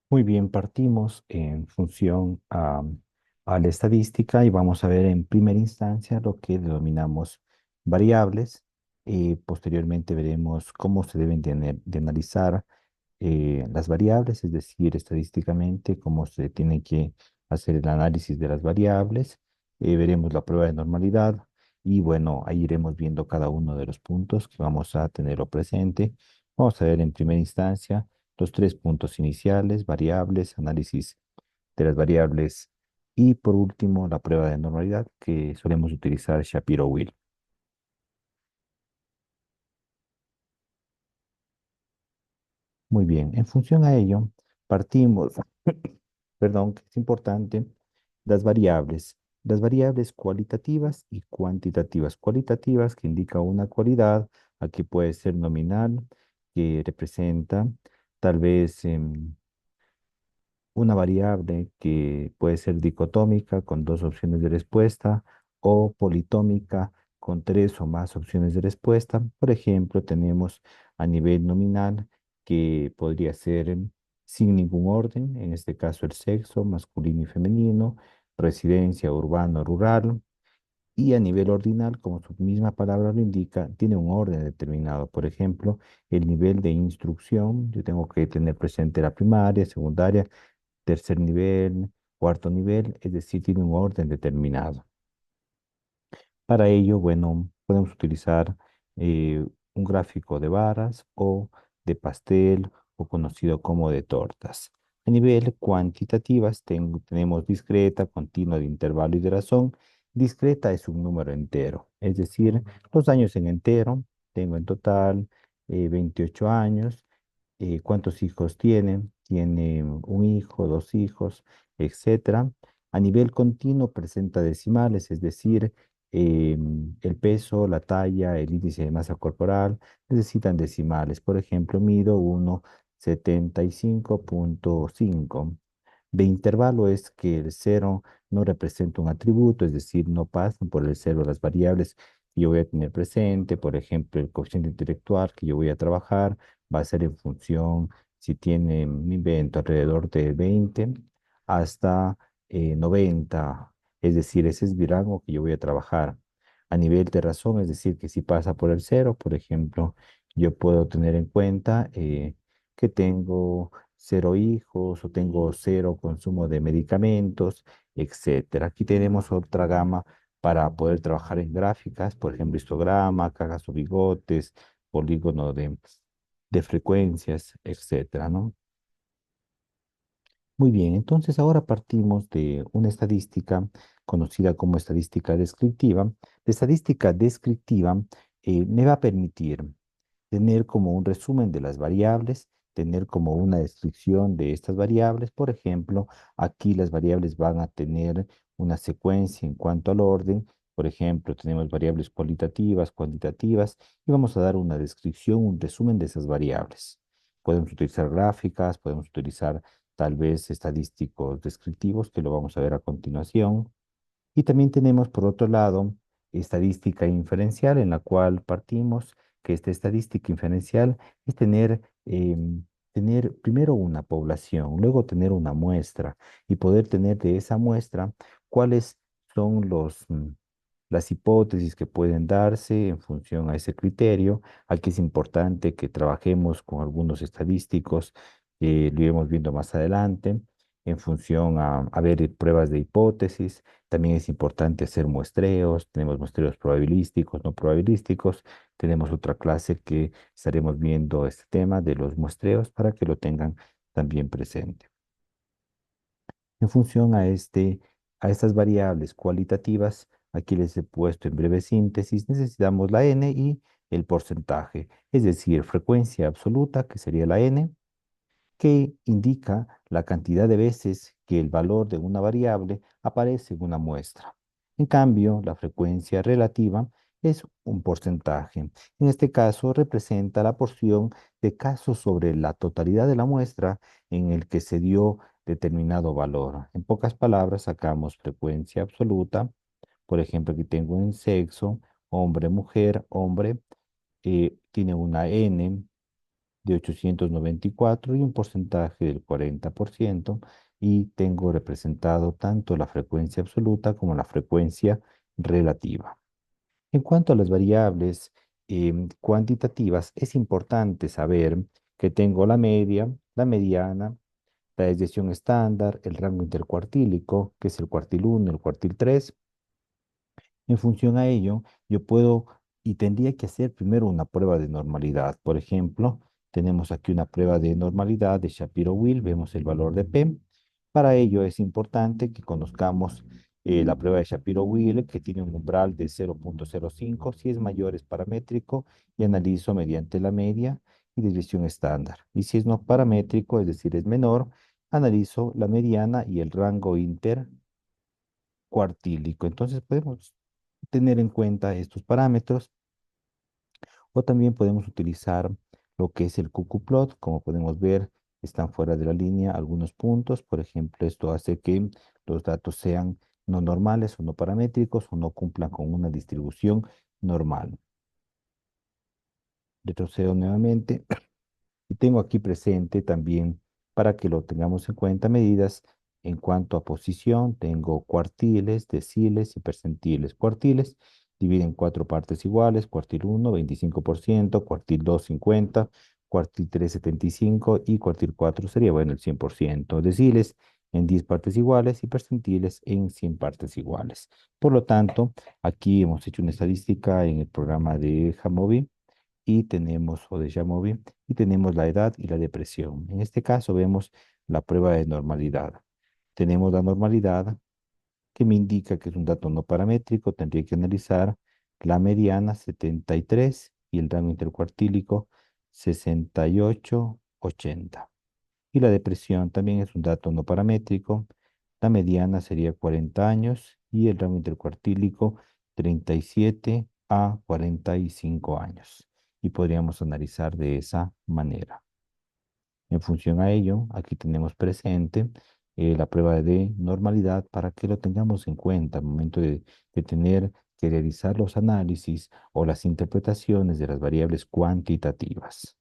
Muy bien, partimos en función a la estadística y vamos a ver en primera instancia lo que denominamos variables. Posteriormente veremos cómo se deben de analizar las variables, es decir, estadísticamente cómo se tiene que hacer el análisis de las variables. Veremos la prueba de normalidad y bueno, ahí iremos viendo cada uno de los puntos que vamos a tenerlo presente. Vamos a ver en primera instancia los tres puntos iniciales, variables, análisis de las variables y por último la prueba de normalidad que solemos utilizar Shapiro-Wilk. Muy bien, en función a ello, partimos, perdón, que es importante, las variables. Las variables cualitativas y cuantitativas. Cualitativas que indica una cualidad, aquí puede ser nominal, que representa tal vez una variable que puede ser dicotómica con dos opciones de respuesta o politómica con tres o más opciones de respuesta. Por ejemplo, tenemos a nivel nominal que podría ser sin ningún orden, en este caso el sexo, masculino y femenino, residencia, urbano, rural. Y a nivel ordinal, como su misma palabra lo indica, tiene un orden determinado. Por ejemplo, el nivel de instrucción, yo tengo que tener presente la primaria, secundaria, tercer nivel, cuarto nivel, es decir, tiene un orden determinado. Para ello, bueno, podemos utilizar un gráfico de varas o de pastel o conocido como de tortas. A nivel cuantitativas tenemos discreta, continua, de intervalo y de razón. Discreta es un número entero, es decir, los años en entero. Tengo en total 28 años. ¿Cuántos hijos tienen? Tiene un hijo, dos hijos, etcétera. A nivel continuo presenta decimales, es decir, el peso, la talla, el índice de masa corporal necesitan decimales. Por ejemplo, mido 1,75,5. De intervalo es que el cero no representa un atributo, es decir, no pasan por el cero las variables que yo voy a tener presente. Por ejemplo, el coeficiente intelectual que yo voy a trabajar va a ser en función si tiene, me invento, alrededor de 20 hasta 90. Es decir, ese es mi rango que yo voy a trabajar. A nivel de razón, es decir, que si pasa por el cero, por ejemplo, yo puedo tener en cuenta que tengo cero hijos o tengo cero consumo de medicamentos, etcétera. Aquí tenemos otra gama para poder trabajar en gráficas, por ejemplo, histograma, cajas o bigotes, polígono de frecuencias, etcétera, ¿no? Muy bien, entonces ahora partimos de una estadística conocida como estadística descriptiva. La estadística descriptiva me va a permitir tener como un resumen de las variables, tener como una descripción de estas variables. Por ejemplo, aquí las variables van a tener una secuencia en cuanto al orden. Por ejemplo, tenemos variables cualitativas, cuantitativas, y vamos a dar una descripción, un resumen de esas variables. Podemos utilizar gráficas, podemos utilizar tal vez estadísticos descriptivos, que lo vamos a ver a continuación. Y también tenemos, por otro lado, estadística inferencial, en la cual partimos que esta estadística inferencial es tener primero una población, luego tener una muestra y poder tener de esa muestra cuáles son las hipótesis que pueden darse en función a ese criterio. Aquí es importante que trabajemos con algunos estadísticos, lo iremos viendo más adelante, en función a ver pruebas de hipótesis. También es importante hacer muestreos, tenemos muestreos probabilísticos, no probabilísticos. Tenemos otra clase que estaremos viendo este tema de los muestreos para que lo tengan también presente. En función a estas variables cualitativas, aquí les he puesto en breve síntesis, necesitamos la n y el porcentaje, es decir, frecuencia absoluta, que sería la n, que indica la cantidad de veces que el valor de una variable aparece en una muestra. En cambio, la frecuencia relativa es un porcentaje. En este caso, representa la porción de casos sobre la totalidad de la muestra en el que se dio determinado valor. En pocas palabras, sacamos frecuencia absoluta. Por ejemplo, aquí tengo un sexo, hombre, mujer, hombre, tiene una n de 894 y un porcentaje del 40%, y tengo representado tanto la frecuencia absoluta como la frecuencia relativa. En cuanto a las variables cuantitativas, es importante saber que tengo la media, la mediana, la desviación estándar, el rango intercuartílico, que es el cuartil 1, el cuartil 3. En función a ello, yo puedo y tendría que hacer primero una prueba de normalidad. Por ejemplo, tenemos aquí una prueba de normalidad de Shapiro-Wills, vemos el valor de P. Para ello es importante que conozcamos la prueba de Shapiro-Wills, que tiene un umbral de 0,05. Si es mayor es paramétrico y analizo mediante la media y desviación estándar. Y si es no paramétrico, es decir, es menor, analizo la mediana y el rango intercuartílico. Entonces podemos tener en cuenta estos parámetros, o también podemos utilizar lo que es el cuckooplot. Como podemos ver, están fuera de la línea algunos puntos. Por ejemplo, esto hace que los datos sean no normales o no paramétricos o no cumplan con una distribución normal. Retrocedo nuevamente. Y tengo aquí presente también, para que lo tengamos en cuenta, medidas en cuanto a posición. Tengo cuartiles, deciles y percentiles. Cuartiles divide en cuatro partes iguales: cuartil 1, 25%; cuartil 2, 50%; cuartil 3, 75%; y cuartil 4 sería, bueno, el 100%. Deciles en 10 partes iguales y percentiles en 100 partes iguales. Por lo tanto, aquí hemos hecho una estadística en el programa de Jamovi y tenemos, o de Jamovi, y tenemos la edad y la depresión. En este caso vemos la prueba de normalidad. Tenemos la normalidad, que me indica que es un dato no paramétrico. Tendría que analizar la mediana 73 y el rango intercuartílico 68, 80. Y la depresión también es un dato no paramétrico. La mediana sería 40 años y el rango intercuartílico 37 a 45 años. Y podríamos analizar de esa manera. En función a ello, aquí tenemos presente la prueba de normalidad para que lo tengamos en cuenta al momento de tener que realizar los análisis o las interpretaciones de las variables cuantitativas.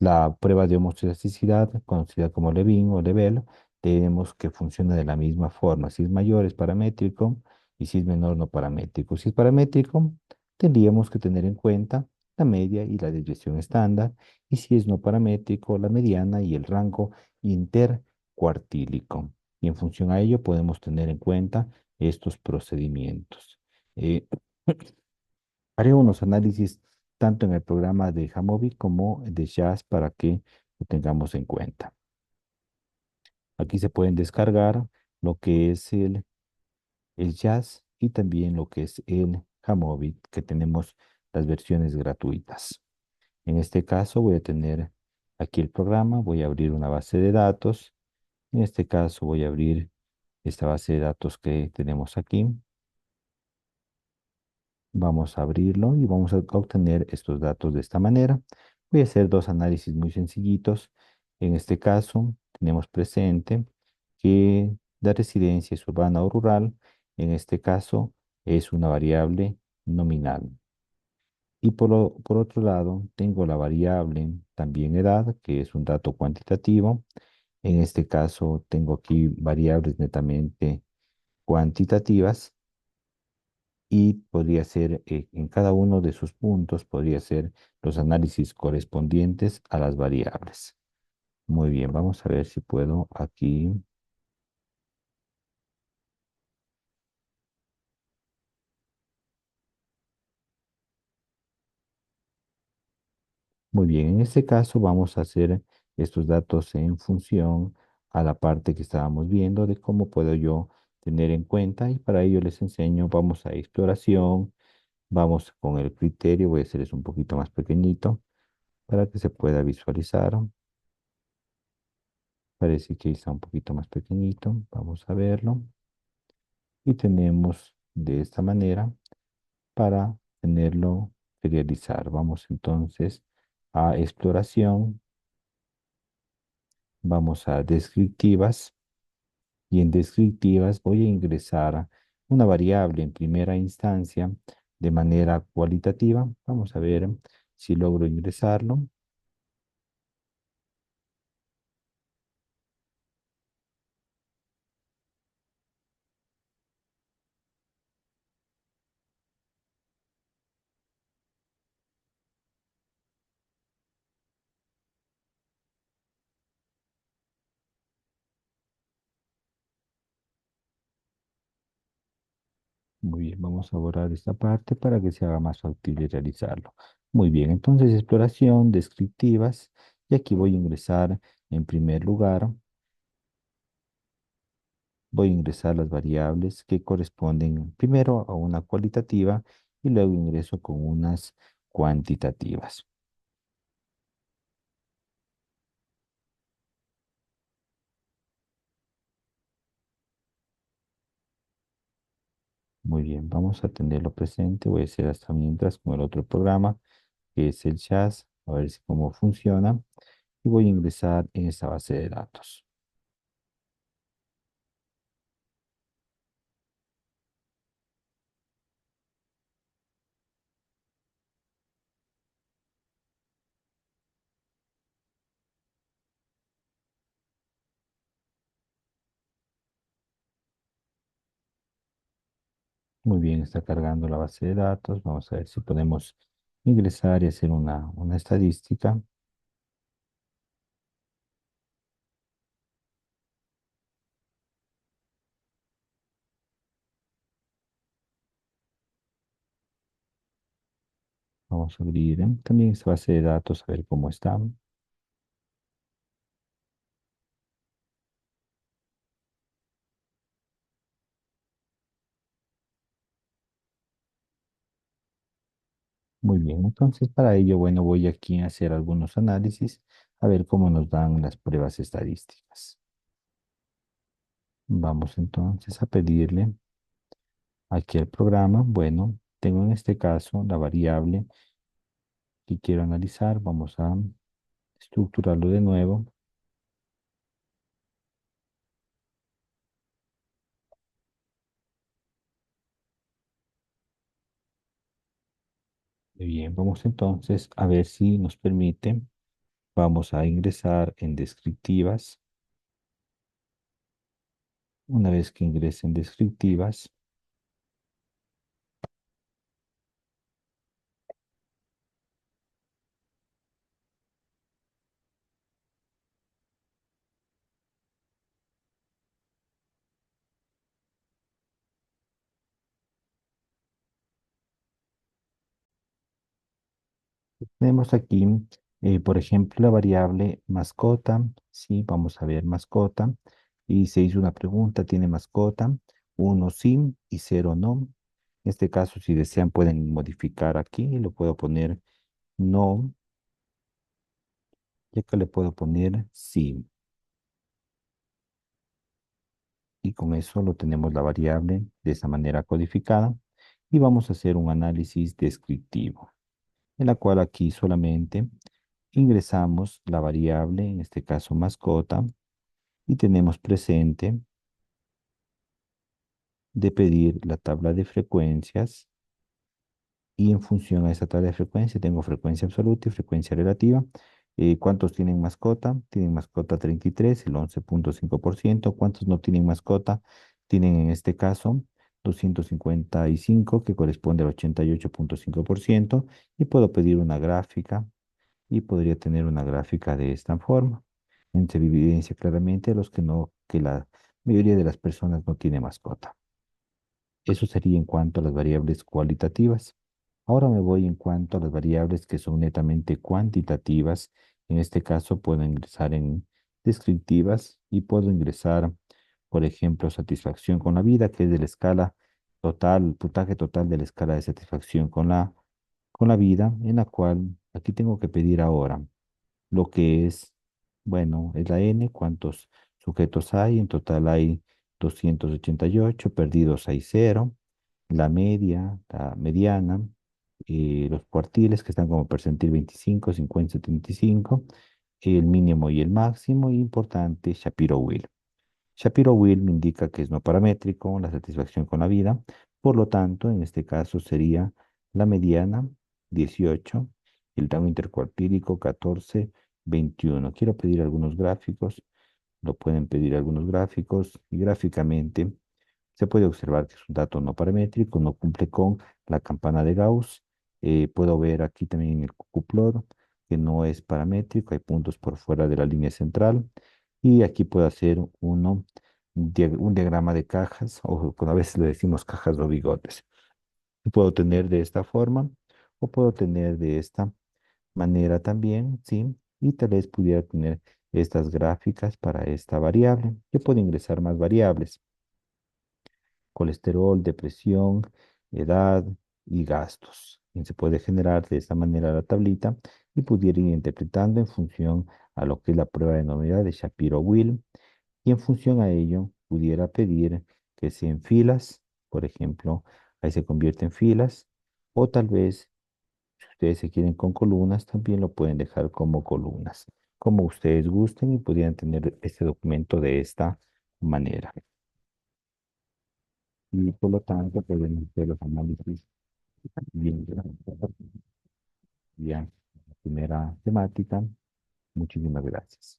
La prueba de homoelasticidad, conocida como Levin o Level, tenemos que funciona de la misma forma. Si es mayor es paramétrico y si es menor no paramétrico. Si es paramétrico, tendríamos que tener en cuenta la media y la desviación estándar, y si es no paramétrico, la mediana y el rango intercuartílico. Y en función a ello podemos tener en cuenta estos procedimientos. Eh, Haré unos análisis tanto en el programa de Jamovi como de Jazz para que lo tengamos en cuenta. Aquí se pueden descargar lo que es el Jazz y también lo que es el Jamovi, que tenemos las versiones gratuitas. En este caso voy a tener aquí el programa, voy a abrir una base de datos. En este caso voy a abrir esta base de datos que tenemos aquí. Vamos a abrirlo y vamos a obtener estos datos de esta manera. Voy a hacer dos análisis muy sencillitos. En este caso, tenemos presente que la residencia es urbana o rural. En este caso, es una variable nominal. Y por otro lado, tengo la variable también edad, que es un dato cuantitativo. En este caso, tengo aquí variables netamente cuantitativas, y podría ser en cada uno de sus puntos, podría ser los análisis correspondientes a las variables. Muy bien, vamos a ver si puedo aquí. Muy bien, en este caso vamos a hacer estos datos en función a la parte que estábamos viendo de cómo puedo yo tener en cuenta, y para ello les enseño. Vamos a exploración, vamos con el criterio. Voy a hacerles un poquito más pequeñito para que se pueda visualizar. Parece que está un poquito más pequeñito. Vamos a verlo. Y tenemos de esta manera para tenerlo serializar. Vamos entonces a exploración, vamos a descriptivas, y en descriptivas voy a ingresar una variable en primera instancia de manera cualitativa. Vamos a ver si logro ingresarlo. Muy bien, vamos a borrar esta parte para que se haga más factible realizarlo. Muy bien, entonces exploración, descriptivas, y aquí voy a ingresar en primer lugar, voy a ingresar las variables que corresponden primero a una cualitativa y luego ingreso con unas cuantitativas. Muy bien, vamos a tenerlo presente. Voy a hacer hasta mientras con el otro programa, que es el SAS, a ver si cómo funciona. Y voy a ingresar en esta base de datos. Muy bien, está cargando la base de datos. Vamos a ver si podemos ingresar y hacer una estadística. Vamos a abrir también esta base de datos, a ver cómo está. Muy bien, entonces para ello, bueno, voy aquí a hacer algunos análisis, a ver cómo nos dan las pruebas estadísticas. Vamos entonces a pedirle aquí al programa, bueno, tengo en este caso la variable que quiero analizar. Vamos a estructurarlo de nuevo. Muy bien, vamos entonces a ver si nos permite. Vamos a ingresar en descriptivas. Una vez que ingrese en descriptivas, tenemos aquí, por ejemplo, la variable mascota. Sí, vamos a ver mascota. Y se hizo una pregunta, ¿tiene mascota? Uno sí y cero no. En este caso, si desean, pueden modificar aquí. Lo puedo poner no. Y acá le puedo poner sí. Y con eso lo tenemos la variable de esa manera codificada. Y vamos a hacer un análisis descriptivo, en la cual aquí solamente ingresamos la variable, en este caso mascota, y tenemos presente de pedir la tabla de frecuencias y en función a esa tabla de frecuencia tengo frecuencia absoluta y frecuencia relativa. ¿Cuántos tienen mascota? Tienen mascota 33, el 11,5%. ¿Cuántos no tienen mascota? Tienen en este caso 255, que corresponde al 88,5%. Y puedo pedir una gráfica y podría tener una gráfica de esta forma. Se evidencia claramente a los que no, que la mayoría de las personas no tiene mascota. Eso sería en cuanto a las variables cualitativas. Ahora me voy en cuanto a las variables que son netamente cuantitativas. En este caso puedo ingresar en descriptivas y puedo ingresar, por ejemplo, satisfacción con la vida, que es de la escala total, el puntaje total de la escala de satisfacción con la vida, en la cual aquí tengo que pedir ahora lo que es, bueno, es la n, cuántos sujetos hay. En total hay 288, perdidos hay cero, la media, la mediana, los cuartiles que están como percentil 25, 50, 75, el mínimo y el máximo, y importante, Shapiro-Wilk. Shapiro-Wilk me indica que es no paramétrico, la satisfacción con la vida. Por lo tanto, en este caso sería la mediana 18, el rango intercuartílico 14, 21. Quiero pedir algunos gráficos, lo pueden pedir algunos gráficos y gráficamente se puede observar que es un dato no paramétrico, no cumple con la campana de Gauss. Puedo ver aquí también en el cuplot que no es paramétrico, hay puntos por fuera de la línea central. Y aquí puedo hacer uno un diagrama de cajas, o a veces le decimos cajas o bigotes. Puedo tener de esta forma o puedo tener de esta manera también, ¿sí? Y tal vez pudiera tener estas gráficas para esta variable. Yo puedo ingresar más variables: colesterol, depresión, edad y gastos. Y se puede generar de esta manera la tablita y pudiera ir interpretando en función a lo que es la prueba de normalidad de Shapiro-Wills, y en función a ello pudiera pedir que sean filas, por ejemplo, ahí se convierte en filas, o tal vez si ustedes se quieren con columnas, también lo pueden dejar como columnas, como ustedes gusten, y podrían tener este documento de esta manera. Y por lo tanto pueden hacer los análisis bien. Ya, la primera temática. Muchísimas gracias.